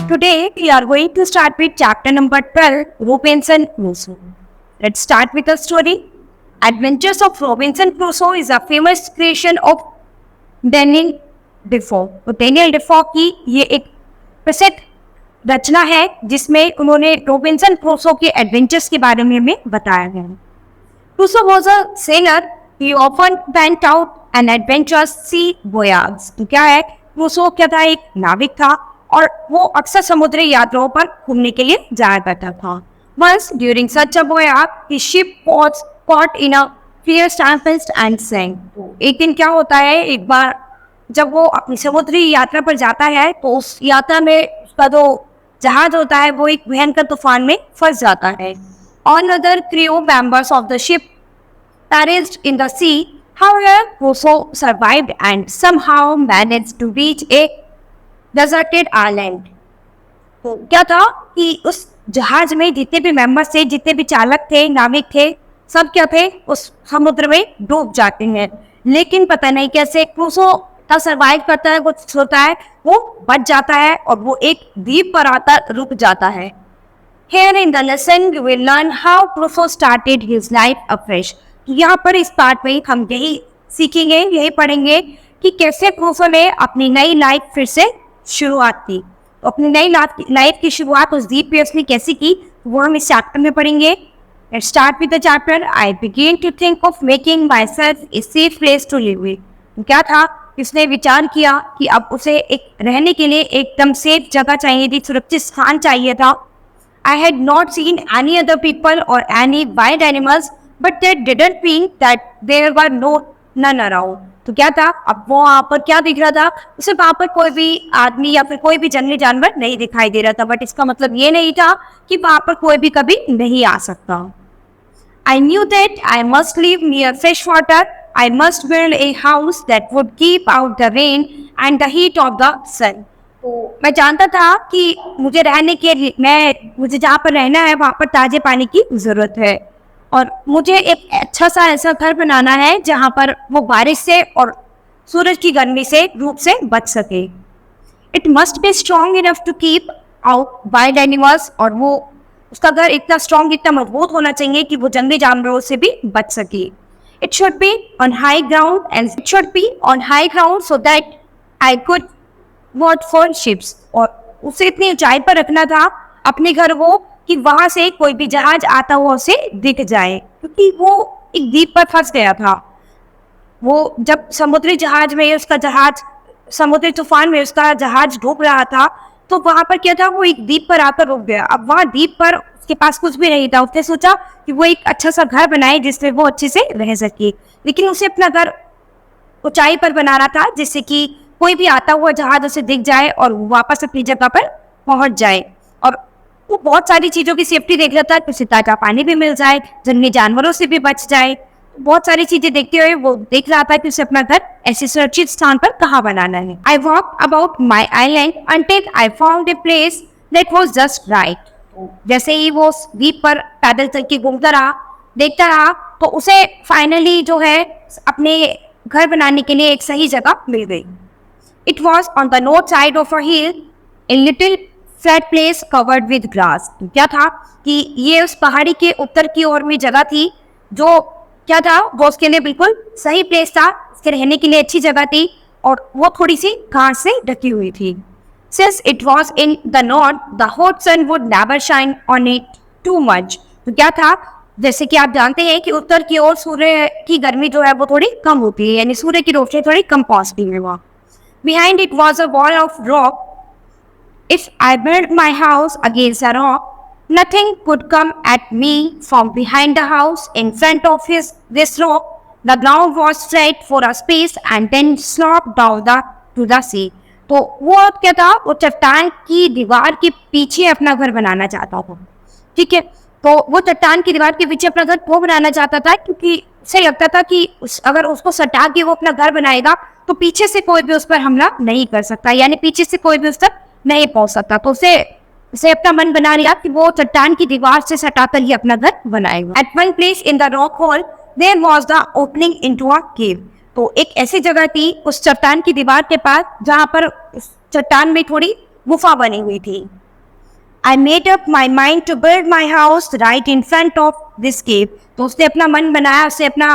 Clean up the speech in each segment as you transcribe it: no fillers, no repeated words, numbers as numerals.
Today we are going to start with chapter number 12, Robinson Crusoe. Let's start with the story. Adventures of Robinson Crusoe is a famous creation of Daniel Defoe. तो Daniel डिफो की ये एक प्रसिद्ध रचना है जिसमें उन्होंने Robinson Crusoe के adventures के बारे में हमें बताया है. Crusoe was a sailor. He often went out on adventurous sea voyages. तो क्या है, क्रूसो क्या था, एक नाविक था और वो अक्सर समुद्री यात्राओं पर घूमने के लिए जाया करता था. Once during such a voyage, his ship was caught in a fierce tempest and sank. एक दिन क्या होता है, एक बार जब वो अपनी समुद्री यात्रा पर जाता है तो उस यात्रा में उसका जो जहाज होता है वो एक भयंकर तूफान में फंस जाता है. All other crew members of the ship perished in the sea. However, Crusoe survived and somehow managed to reach a deserted island. तो क्या था कि उस जहाज में जितने भी मेंबर्स थे, जितने भी चालक थे, नाविक थे, सब क्या थे, उस समुद्र में डूब जाते हैं. लेकिन पता नहीं कैसे क्रूसो तब सर्वाइव करता है, कुछ होता है, वो बच जाता है और वो एक द्वीप पर आता रुक जाता है. Here in the lesson we will learn how Crusoe started his life afresh. यहाँ पर इस पार्ट में हम यही सीखेंगे, यही पढ़ेंगे कि कैसे क्रूसो ने अपनी नई लाइफ फिर से शुरुआत की. तो अपनी नई लाइफ की शुरुआत उस द्वीप पे उसने कैसे की, वो हम इस चैप्टर में पढ़ेंगे. Let's start with the chapter. I began to think of making myself a safe place to live with. क्या था, उसने विचार किया कि अब उसे एक रहने के लिए एकदम सेफ जगह चाहिए थी, सुरक्षित स्थान चाहिए था. I had not seen any other people or any wild animals, but that didn't mean that there were none around. तो क्या था, अब वो वहाँ पर क्या दिख रहा था, उसे वहाँ पर कोई भी आदमी या फिर कोई भी जंगली जानवर नहीं दिखाई दे रहा था. बट इसका मतलब ये नहीं था कि वहाँ पर कोई भी कभी नहीं आ सकता. I knew that I must live near fresh water. I must build a house that would keep out the rain and the heat of the sun. तो मैं जानता था कि मुझे रहने के लिए मुझे जहाँ पर रहना है वहाँ पर ताजे पानी की जरूरत है और मुझे एक अच्छा सा ऐसा घर बनाना है जहाँ पर वो बारिश से और सूरज की गर्मी से धूप से बच सके. It must be strong enough to keep out wild animals. और वो उसका घर इतना स्ट्रॉन्ग, इतना मजबूत होना चाहिए कि वो जंगली जानवरों से भी बच सके. It should be on high ground and it should be on high ground so that I could watch for ships. और उसे इतनी ऊंचाई पर रखना था अपने घर को कि वहां से कोई भी जहाज आता हुआ उसे दिख जाए, क्योंकि वो एक द्वीप पर फंस गया था. वो जब समुद्री तूफान में उसका जहाज डूब रहा था तो वहां पर क्या था, वो एक द्वीप पर आकर रुक गया. अब वहां द्वीप पर उसके पास कुछ भी नहीं था. उसने सोचा कि वो एक अच्छा सा घर बनाए जिसमें वो अच्छे से रह सके, लेकिन उसे अपना घर ऊंचाई पर बनाना था जिससे कि कोई भी आता हुआ जहाज उसे दिख जाए और वापस अपनी जगह पर पहुंच जाए. और वो बहुत सारी चीजों की सेफ्टी देख रहा था कि उसे ताजा पानी भी मिल जाए, जंगली जानवरों से भी बच जाए. बहुत सारी चीजें देखते हुए वो देख रहा था कि उसे अपना घर ऐसे सुरक्षित स्थान पर कहाँ बनाना है. I walk about my Island until I found a place that was just right. जैसे ही वो द्वीप पर पैदल चल के घूमता रहा, देखता रहा, तो उसे फाइनली जो है अपने घर बनाने के लिए एक सही जगह मिल गई. It was on the north side of a hill, a little flat place covered with grass. क्या था कि ये उस पहाड़ी के उत्तर की ओर में जगह थी जो क्या था, वो उसके लिए बिल्कुल सही प्लेस था, उसके रहने के लिए अच्छी जगह थी और वो थोड़ी सी घास से ढकी हुई थी. Since it was in the north, the hot sun would never shine on it too much. तो क्या था, जैसे कि आप जानते हैं कि उत्तर की ओर सूर्य की गर्मी जो है वो थोड़ी कम होती है, यानी सूर्य की रोशनी थोड़ी कम पहुंचती है वहाँ. Behind it was a wall of rock. If I built my house against a rock, nothing could come at me from behind the house. In front of this rock, the ground was flat for a space and then sloped down to the sea. तो वो क्या था, वो चट्टान की दीवार के पीछे अपना घर बनाना चाहता था. ठीक है, तो वो चट्टान की दीवार के पीछे अपना घर वो बनाना चाहता था क्योंकि उसे लगता था कि अगर उसको सटा के वो अपना घर बनाएगा तो पीछे से कोई भी उस पर हमला नहीं कर सकता, यानी पीछे से कोई भी उस तक नहीं पहुंच सकता. तो उसे अपना मन बना लिया कि वो चट्टान की दीवार से सटाकर ही अपना घर बनाएगा. At one place in the rock hall there was the opening into a cave. तो एक ऐसी जगह थी उस चट्टान की दीवार के पास जहां पर चट्टान में थोड़ी गुफा बनी हुई थी. I made up my mind to build my house right in front of this cave. तो उसने अपना मन बनाया, उसने अपना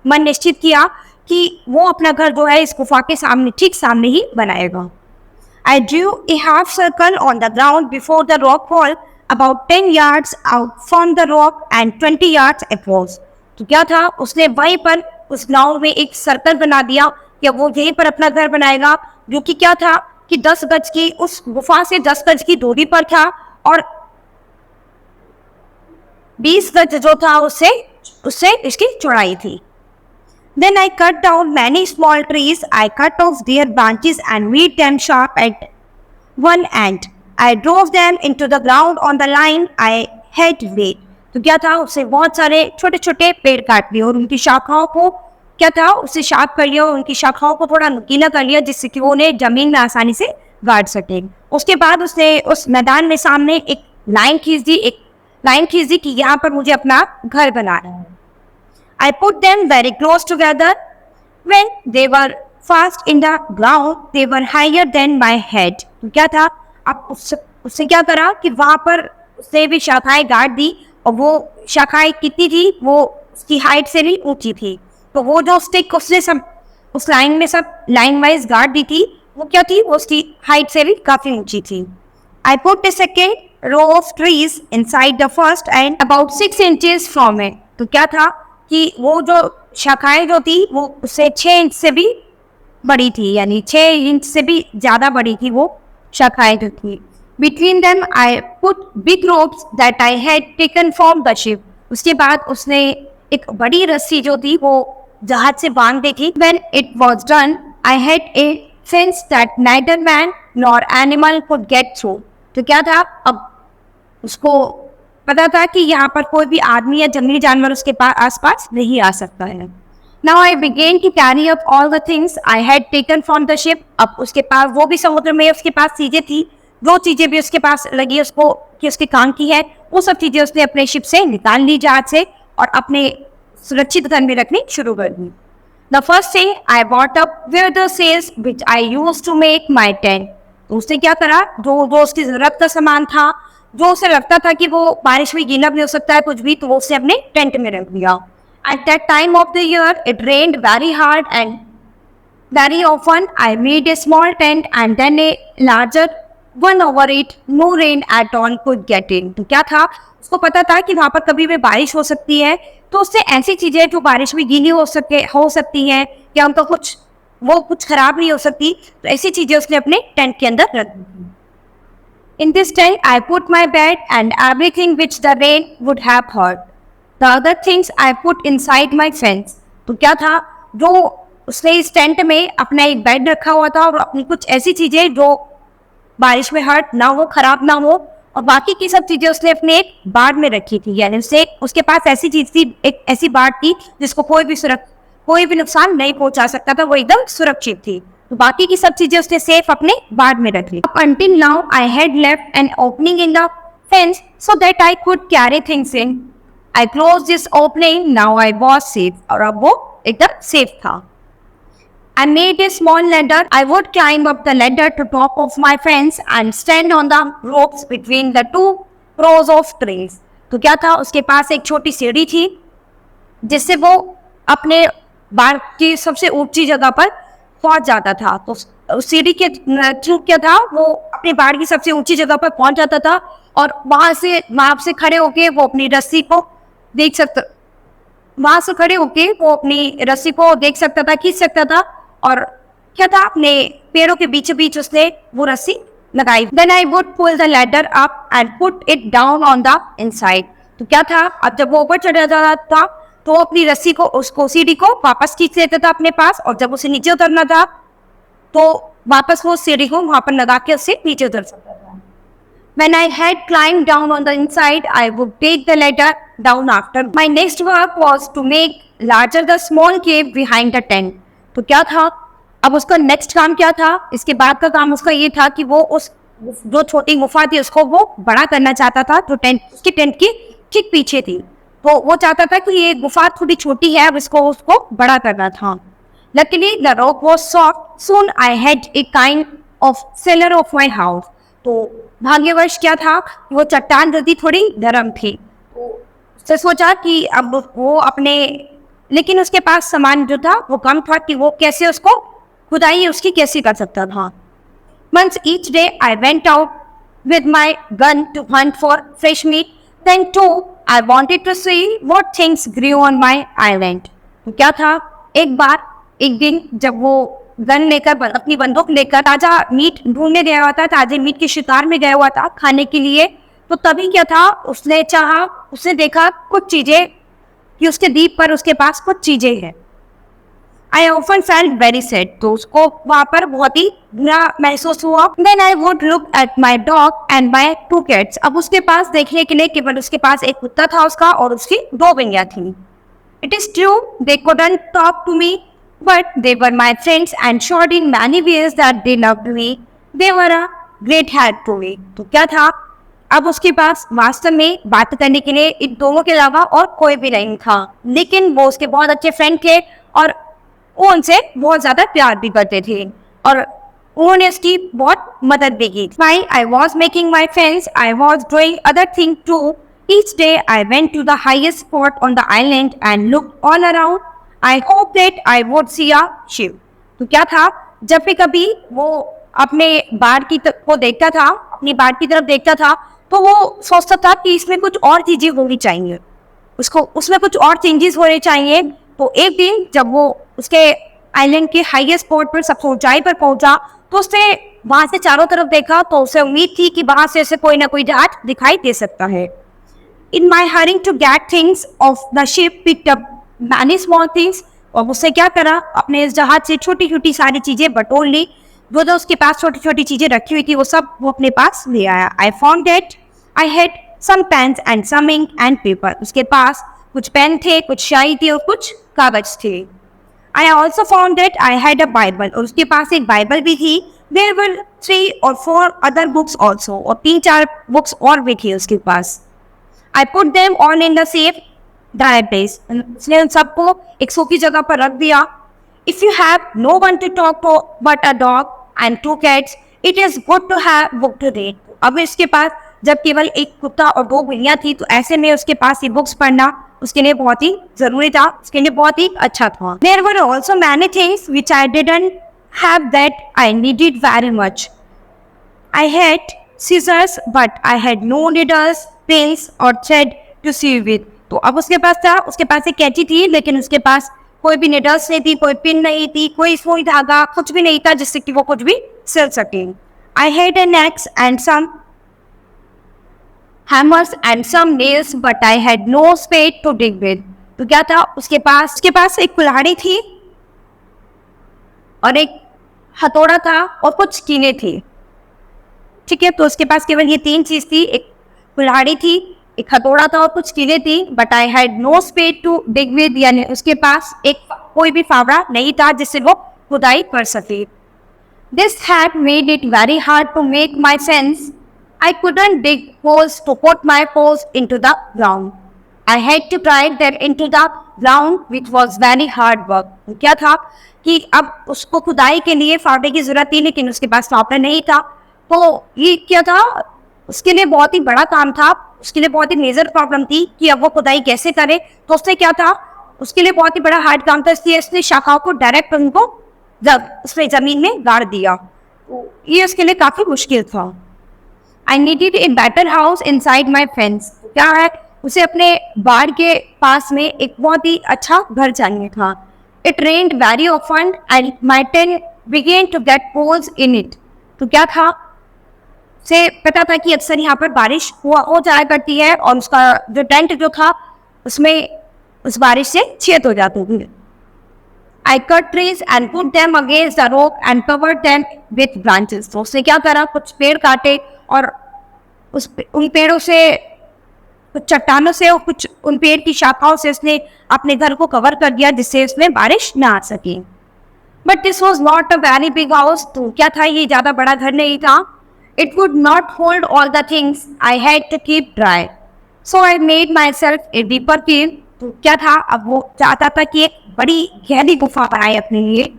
मन निश्चित किया कि वो अपना घर जो है इस गुफा के सामने, ठीक सामने ही बनाएगा. I drew a half circle on the ground before the rock wall, about 10 yards out from the rock and 20 yards across. तो क्या था, उसने वहीं पर उस ग्राउंड में एक सर्कल बना दिया कि वो यहीं पर अपना घर बनाएगा, जो कि क्या था कि 10 गज की, उस गुफा से 10 गज की दूरी पर था और 20 गज जो था उससे इसकी चौड़ाई थी. Then I cut down many small trees. I cut off their branches and made them sharp at one end. I drove them into the ground on the line I had laid. तो क्या था, उससे बहुत सारे छोटे छोटे पेड़ काट लिए और उनकी शाखाओं को क्या था, उससे शार्प कर लिया, उनकी शाखाओं को थोड़ा नुकीला कर लिया जिससे कि वो उन्हें जमीन में आसानी से गाड़ सके. उसके बाद उसने उस मैदान में सामने एक लाइन खींच दी कि यहाँ पर मुझे अपना घर बनाना है. I put them very close together. When they were fast in the ground, they were higher than my head. तो क्या था, अब उससे क्या करा कि वहाँ पर उसने भी शाखाएं गाड़ दी और वो शाखाएं कितनी थी, वो उसकी हाइट से भी ऊंची थी. तो वो जो स्टिक उसने सब उस लाइन में सब लाइन वाइज गाड़ दी थी, वो क्या थी, वो उसकी हाइट से भी काफी ऊंची थी. I put a second row of trees inside the first and about 6 inches from it. तो क्या था कि वो जो शाखाएं जो थी वो उससे 6 इंच से भी बड़ी थी, यानी 6 इंच से भी ज़्यादा बड़ी थी वो शाखाएं जो थी. Between them I put big ropes that I had taken from the ship. उसके बाद उसने एक बड़ी रस्सी जो थी वो जहाज से बांध दी थी. When it was done, I had a fence that neither man nor animal could get through. तो क्या था, अब उसको पता था कि यहाँ पर कोई भी आदमी या जंगली जानवर उसके आसपास नहीं आ सकता है. Now I began to carry up all the things I had taken from the ship. अब उसके पास, वो भी समुद्र में उसके पास चीजें थी, जो चीजें भी उसके पास लगी उसको कि उसके काम की है, वो सब चीजें उसने अपने शिप से निकाल ली जहाज से और अपने सुरक्षित घर में रखनी शुरू कर दी. The first thing I brought up were the sails which I used to make my tent. तो उसने क्या करा, जो उसकी जरूरत का सामान था, जो उसे लगता था कि वो बारिश में गीला भी हो सकता है कुछ भी, तो वो उसे अपने टेंट में रख दिया. At that time of the year, it rained very hard and very often. I made a small tent and then a larger one over it. No rain at all could get in. तो क्या था, उसको पता था कि वहाँ पर कभी भी बारिश हो सकती है, तो उससे ऐसी चीजें जो बारिश में गीली हो सकती हैं या उनका कुछ खराब नहीं हो सकती, तो ऐसी चीजें उसने अपने टेंट के अंदर रख दी. In this tent, I put my bed and everything which the rain would have hurt. The other things I put inside my fence. तो क्या था, जो उसने इस टेंट में अपना एक बेड रखा हुआ था और अपनी कुछ ऐसी चीजें जो बारिश में हर्ट ना हो, खराब ना हो, और बाकी की सब चीजें उसने अपने एक बाड़ में रखी थी. यानी उसके पास ऐसी चीज थी, एक ऐसी बाड़ थी जिसको कोई भी नुकसान नहीं पहुंचा सकता था, वो एकदम सुरक्षित थी. तो बाकी की सब चीजें उसने सेफ अपने बाड़ में रख ली. Until now I had left an opening in the fence so that I could carry things in. I closed this opening. Now I was safe. और अब वो एकदम सेफ था. I made a small ladder. I would climb up the ladder to top of my fence and stand on the ropes between the two rows of trees. तो क्या था, उसके पास एक छोटी सीढ़ी थी जिससे वो अपने बाड़ की सबसे ऊंची जगह पर पहुंच जाता था. तो उस सीढ़ी के थ्रू क्या था, वो अपनी बाड़ की सबसे ऊंची जगह पर पहुंच जाता था और वहां से खड़े होके वो अपनी रस्सी को देख सकता था, खींच सकता था और क्या था, अपने पैरों के बीच उसने वो रस्सी लगाई. Then I would pull the ladder up and put it down on the inside. तो क्या था, अब जब वो ऊपर चढ़ जाता था तो अपनी रस्सी को, उसको सीढ़ी को वापस खींच लेता था अपने पास, और जब उसे नीचे उतरना था तो वापस वो सीढ़ी को वहां पर लगा के उससे नीचे उतर सकता था. When I had climbed down on the inside, I would take the ladder down after. My next work was to make larger the small cave behind the tent. तो क्या था, अब उसका नेक्स्ट काम क्या था, इसके बाद का काम उसका ये था कि वो उस जो छोटी गुफा थी उसको वो बड़ा करना चाहता था, जो उसकी टेंट की ठीक पीछे थी. तो वो चाहता था कि ये गुफा थोड़ी छोटी है, अब उसको बड़ा करना था. Luckily the rock was soft. Soon I had a kind of cellar of my house. तो भाग्यवश क्या था, वो चट्टान जो थी थोड़ी नरम थी, तो उसने सोचा कि अब वो अपने, लेकिन उसके पास सामान जो था वो कम था कि वो कैसे उसको खुदाई उसकी कैसे कर सकता था। Once each day I went out with my gun to hunt for fresh meat. Then too I wanted to see what things grew on my island. तो क्या था, एक दिन जब वो गन लेकर अपनी बंदूक लेकर ताजा मीट ढूंढने गया हुआ था, ताजे मीट के शिकार में गया हुआ था खाने के लिए, तो तभी क्या था, उसने देखा कुछ चीजें कि उसके द्वीप पर उसके पास कुछ चीजें हैं। I often felt very sad. तो उसको वहाँ पर बहुत ही बुरा महसूस हुआ। Then I would look at my dog and my 2 cats. अब उसके पास देखने के लिए केवल उसके पास एक कुत्ता था उसका और उसकी 2 बिल्लियाँ थी। It is true they couldn't talk to me, but they were my friends and showed in many ways that they loved me. They were a great help to me. तो क्या था, अब उसके पास वास्तव में बात करने के लिए इन दोनों के अलावा और कोई भी नहीं था, लेकिन वो उसके बहुत अच्छे फ्रेंड थे और वो उनसे बहुत ज्यादा प्यार भी करते थे और उन्होंने उसकी बहुत मदद भी की। While I was making my friends, I was doing other things too. Each day I went to the highest spot on the island and looked all around. I hoped that I would see a ship. तो क्या था, जब भी कभी वो अपने बाढ़ की को देखता था, अपनी बाढ़ की तरफ देखता था, तो वो सोचता था कि इसमें कुछ और चीजें होनी चाहिए, उसको उसमें कुछ और चेंजेस होने चाहिए। तो एक दिन जब वो उसके आइलैंड के हाईएस्ट स्पॉट पर सबसे ऊंचाई पर पहुंचा, तो उसने वहां से चारों तरफ देखा, तो उसे उम्मीद थी कि वहां से उसे कोई ना कोई जहाज दिखाई दे सकता है। In my hurrying to get things off the ship picked up many small things. और उसने क्या करा, अपने इस जहाज से छोटी छोटी सारी चीजें बटोर ली, वो जो उसके पास छोटी छोटी चीजें रखी हुई थी वो सब वो अपने पास ले आया। I found that I had some pens and some ink and paper. उसके पास कुछ पेन थे, कुछ स्याही थी और कुछ कागज थे। I also found that I had a Bible और उसके पास एक बाइबल भी थी। There were 3 or 4 other books also और 3-4 बुक्स और भी थी उसके पास। I put them all in the safe dry place। उसने उन सबको एक सूखी जगह पर रख दिया। If you have no one to talk to but a dog and 2 cats, it is good to have book to read। अब इसके पास जब केवल एक कुत्ता और 2 बिल्लियाँ थी, तो ऐसे में उसके पास ये बुक्स पढ़ना उसके लिए बहुत ही जरूरी था, उसके लिए बहुत ही अच्छा था। There were also many things which I didn't have that I needed very much. I had scissors but I had no needles, pins or thread to sew with। तो अब उसके पास था, उसके पास एक कैंची थी, लेकिन उसके पास कोई भी निडल्स नहीं थी, कोई पिन नहीं थी, कोई सुई धागा कुछ भी नहीं था जिससे कि वो कुछ भी सिल सके। I had an axe and some hammers and some nails but I had no spade to dig with। तो क्या था, उसके पास एक कुल्हाड़ी थी और एक हथौड़ा था और कुछ कीले थे। ठीक है, तो उसके पास केवल ये 3 चीज थी, एक कुल्हाड़ी थी, एक हथौड़ा था और कुछ कीले थी। But I had no spade to dig with, यानी उसके पास एक कोई भी फावड़ा नहीं था जिससे वो खुदाई कर सके। This had made it very hard to make my sense. I couldn't dig holes to put my paws into the ground. I had to drive them into the ground, which was very hard work। क्या था कि अब उसको खुदाई के लिए फावड़े की जरूरत थी, लेकिन उसके पास फावड़ा नहीं था। तो ये क्या था, उसके लिए बहुत ही बड़ा काम था, उसके लिए बहुत ही मेजर प्रॉब्लम थी कि अब वो खुदाई कैसे करे। तो उसने क्या था, उसके लिए बहुत ही बड़ा हार्ड काम था, इसलिए उसने शाखाओं को डायरेक्ट उनको उसने जमीन में गाड़ दिया। तो ये उसके लिए काफी मुश्किल था। I needed a better house inside my fence। क्या है, उसे अपने बाड़ के पास में एक बहुत ही अच्छा घर चाहिए था। It rained very often and my tent began to get holes in it। तो क्या था, उसे पता था कि अक्सर यहाँ पर बारिश हो जाया करती है और उसका जो टेंट जो था उसमें उस बारिश से छेद हो जाते थे। I cut trees and put them against the rock and covered them with branches। तो उसने क्या करा, कुछ पेड़ काटे और उन पेड़ों से, कुछ चट्टानों से और कुछ उन पेड़ की शाखाओं से उसने अपने घर को कवर कर दिया जिससे उसमें बारिश ना आ सके। But this was not a very big house. तो क्या था, ये ज्यादा बड़ा घर नहीं था। It would not hold all the things I had to keep dry, so I made myself a deeper cave. तो क्या था, अब वो चाहता था कि एक बड़ी गहरी गुफा बनाए अपने लिए।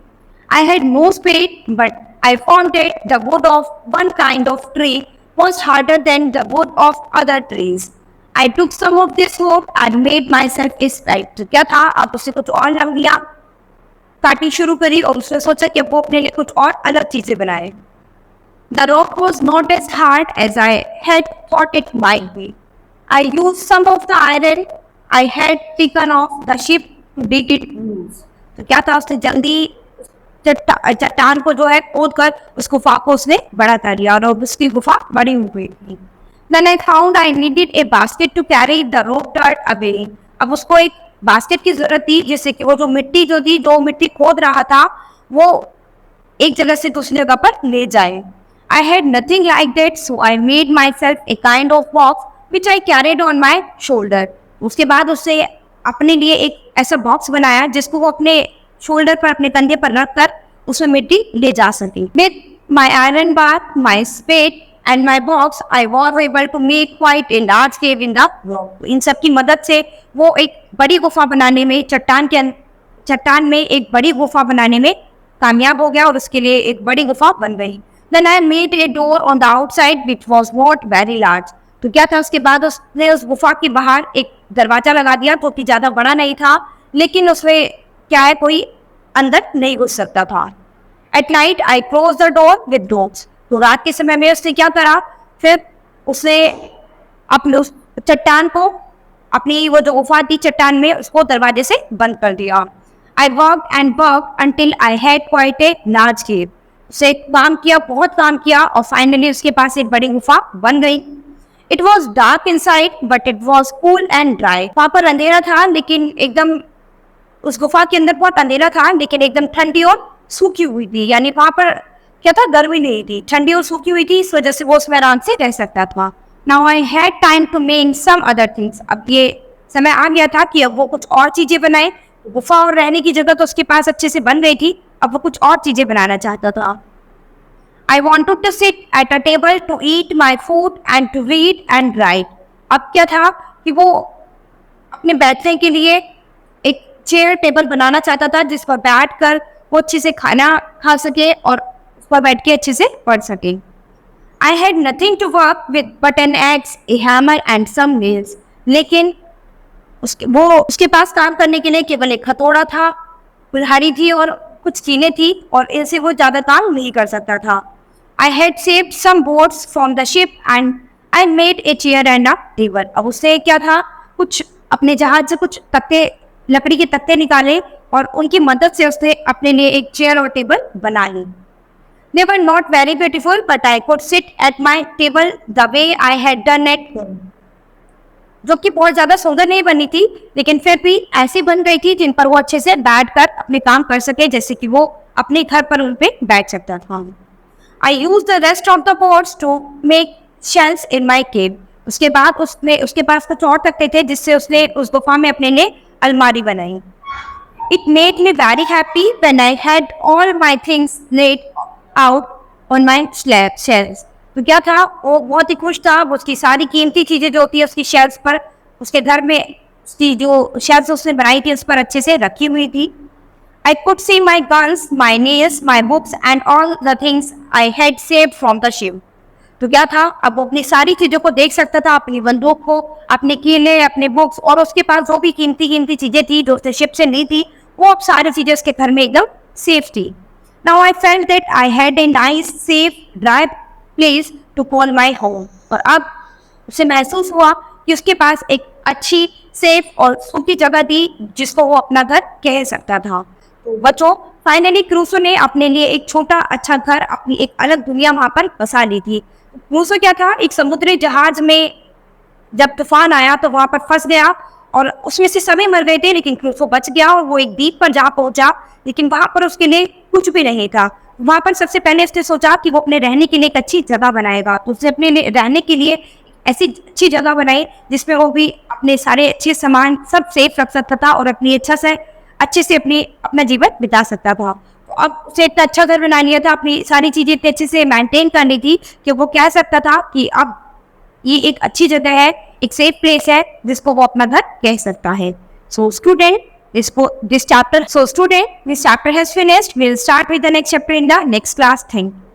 I had no spade but I found it the wood of one kind of tree was harder than the wood of other trees. I took some of this wood and made myself a slide. तो क्या था, आप उसे कुछ और रंग लिया, काटनी शुरू करी और उसने सोचा कि वो अपने लिए कुछ और अलग चीजें बनाए. The rock was not as hard as I had thought it might be. I used some of the iron I had taken off the ship to dig it holes. तो क्या था, उसने जल्दी चट्टान को जो है खोद कर उस गुफा को उसने बड़ा कर दिया और उसकी गुफा बड़ी हो गई थी. Then I found I needed a basket to carry the rock dirt away. अब उसको एक बास्केट की जरूरत थी जिससे कि वो जो मिट्टी खोद रहा था वो एक जगह से दूसरी जगह पर ले जाए. I had nothing like that, so I made myself a kind of box which I carried on my shoulder. उसके बाद उससे अपने लिए एक ऐसा बॉक्स बनाया जिसको वो अपने शोल्डर पर, अपने कंधे पर रख कर उसमें मिट्टी ले जा सके. With my iron bar, my spade and my box, I was able to make quite a large cave in the rock. इन सब की मदद से वो एक बड़ी गुफा बनाने में, चट्टान में एक बड़ी गुफा बनाने में कामयाब हो गया और उसके लिए एक बड़ी गुफा बन गई. Then I made a door on the outside which was not very large. तो क्या था, उसके बाद उसने उस गुफा के बाहर एक दरवाजा लगा दिया जो कि ज्यादा बड़ा नहीं था, लेकिन उसमें क्या है, कोई अंदर नहीं घुस सकता था. At night I closed the door with dogs. तो रात के समय में उसने क्या करा, फिर उसने अपने उस चट्टान को, अपनी वो जो गुफा थी चट्टान में, उसको दरवाजे से बंद कर दिया. I worked and worked until I had quite a large cave. उसे काम किया, बहुत काम किया और फाइनली उसके पास एक बड़ी गुफा बन गई. It was dark inside, but it was cool and dry. वहाँ पर अंधेरा था, लेकिन एकदम उस गुफा के अंदर बहुत अंधेरा था, लेकिन एकदम ठंडी और सूखी हुई थी. यानी वहाँ पर क्या था, गर्मी नहीं थी, ठंडी और सूखी हुई थी, इस वजह से वो उसमें आराम से रह सकता था. Now I had time to make some other things. अब ये समय आ गया था कि अब वो कुछ और चीजें बनाए. गुफा और रहने की जगह तो उसके पास अच्छे से बन गई थी, अब वो कुछ और चीजें बनाना चाहता था. I wanted to sit at a table to eat my food and to read and write. अब क्या था कि वो अपने बैठने के लिए एक चेयर टेबल बनाना चाहता था जिस पर बैठकर वो अच्छे से खाना खा सके और उस पर बैठ के अच्छे से पढ़ सके. I had nothing to work with but an axe, a hammer and some nails. लेकिन उसके पास काम करने के लिए केवल एक हथौड़ा था, कुल्हाड़ी थी और कुछ कीलें थी और इनसे वो ज्यादा काम नहीं कर सकता था. I had saved some boards from the ship and I made a chair and a table. अब उससे क्या था, कुछ अपने जहाज से कुछ तख्ते, लकड़ी के तख्ते निकाले और उनकी मदद से उसने अपने लिए एक चेयर और टेबल बना ली. They were not very beautiful, but I could sit at my table the way I had done at home. जो कि बहुत ज्यादा सुंदर नहीं बनी थी, लेकिन फिर भी ऐसी बन गई थी जिन पर वो अच्छे से बैठकर अपने काम कर सके, जैसे कि वो अपने घर पर उन पे बैठ सकता था. I used the rest of the boards to make shelves in my cave. उसके बाद उसके पास कुछ और तख्ते थे जिससे उसने उस गुफा में अपने लिए अलमारी बनाई. It made me very happy when I had all my things laid out on my shelves. तो क्या था, वो बहुत ही खुश था. उसकी सारी कीमती चीजें जो होती है उसकी शेल्फ्स पर, उसके घर में उसकी जो शेल्फ्स उसने बनाई थी उस पर अच्छे से रखी हुई थी. I could see my guns, my nails, my books and all the things I had saved from the ship. तो क्या था, अब वो अपनी सारी चीजों को देख सकता था, अपनी बंदूक को, अपने कीले, अपने बुक्स और उसके पास जो भी कीमती चीजें थी जो उसने शिप से ली थी, वो अब सारी चीजें उसके घर में एकदम सेफ थी. Now I felt that I had a nice, safe, dry place to call my home. और अब उसे महसूस हुआ कि उसके पास एक अच्छी, सेफ और सूखी जगह थी जिसको वो अपना घर कह सकता था. तो बच्चों, फाइनली क्रूसो ने अपने लिए एक छोटा अच्छा घर, अपनी एक अलग दुनिया वहां पर बसा ली थी. क्रूसो क्या था, एक समुद्री जहाज में जब तूफान आया तो वहां पर फंस गया और उसमें से सभी मर गए थे, लेकिन क्रूसो बच गया और वो एक द्वीप पर जा पहुंचा. लेकिन वहां पर उसके लिए कुछ भी नहीं था. वहां पर सबसे पहले उसने सोचा कि वो अपने रहने के लिए एक अच्छी जगह बनाएगा. तो उसने अपने रहने के लिए ऐसी अच्छी जगह बनाई जिसमें वो भी अपने सारे अच्छे सामान सब सेफ रख सकता था और अपनी अच्छे से अपना जीवन बिता सकता था. तो अब उसे इतना अच्छा घर बना लिया था, अपनी सारी चीजें इतने अच्छे से मेंटेन कर ली थी कि वो कह सकता था कि अब ये एक अच्छी जगह है, एक सेफ प्लेस है जिसको वो अपना घर कह सकता है. So student, this chapter has finished. We'll start with the next chapter in the next class. Thank you.